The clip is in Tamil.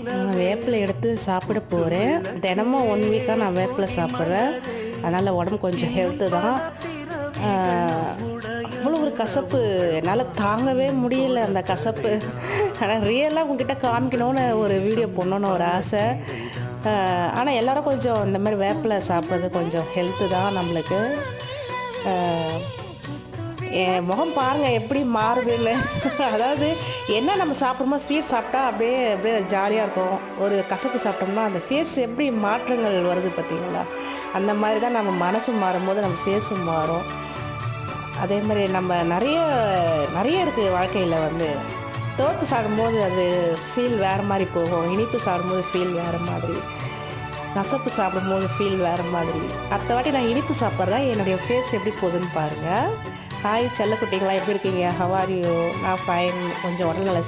நான் வேப்பிலை எடுத்து சாப்பிட போகிறேன். தினமும் 1 வீக்காக நான் வேப்பிலை சாப்பிட்றேன். அதனால் உடம்பு கொஞ்சம் ஹெல்த்து தான். அவ்வளோ ஒரு கசப்பு என்னால் தாங்கவே முடியல அந்த கசப்பு. ஆனால் ரியலாக உங்ககிட்ட காமிக்கணும்னு ஒரு வீடியோ போடணுன்னு ஒரு ஆசை. ஆனால் எல்லோரும் கொஞ்சம் இந்த மாதிரி வேப்பிலை சாப்பிட்றது கொஞ்சம் ஹெல்த்து தான் நம்மளுக்கு. என் முகம் பாருங்கள் எப்படி மாறுதுன்னு. அதாவது என்ன நம்ம சாப்பிட்றோமோ ஸ்வீட் சாப்பிட்டா அப்படியே அப்படியே ஜாலியாக இருக்கும். ஒரு கசப்பு சாப்பிட்டோம்னா அந்த ஃபேஸ் எப்படி மாற்றங்கள் வருது பார்த்தீங்களா? அந்த மாதிரி தான் நம்ம மனசு மாறும்போது நம்ம ஃபேஸும் மாறும். அதே மாதிரி நம்ம நிறைய இருக்குது வாழ்க்கையில். தோப்பு சாப்பிடும்போது அது ஃபீல் வேறு மாதிரி போகும். இனிப்பு சாப்பிடும்போது ஃபீல் வேறு மாதிரி, கசப்பு சாப்பிடும்போது ஃபீல் வேறு மாதிரி. அடுத்த வாட்டி நான் இனிப்பு சாப்பிட்றேன். என்னுடைய ஃபேஸ் எப்படி போகுதுன்னு பாருங்கள். ஹாய் செல்லக்குட்டிங்களா, எப்படி இருக்கீங்க? How are you? நான் ஃபைன். கொஞ்சம் உடல்நல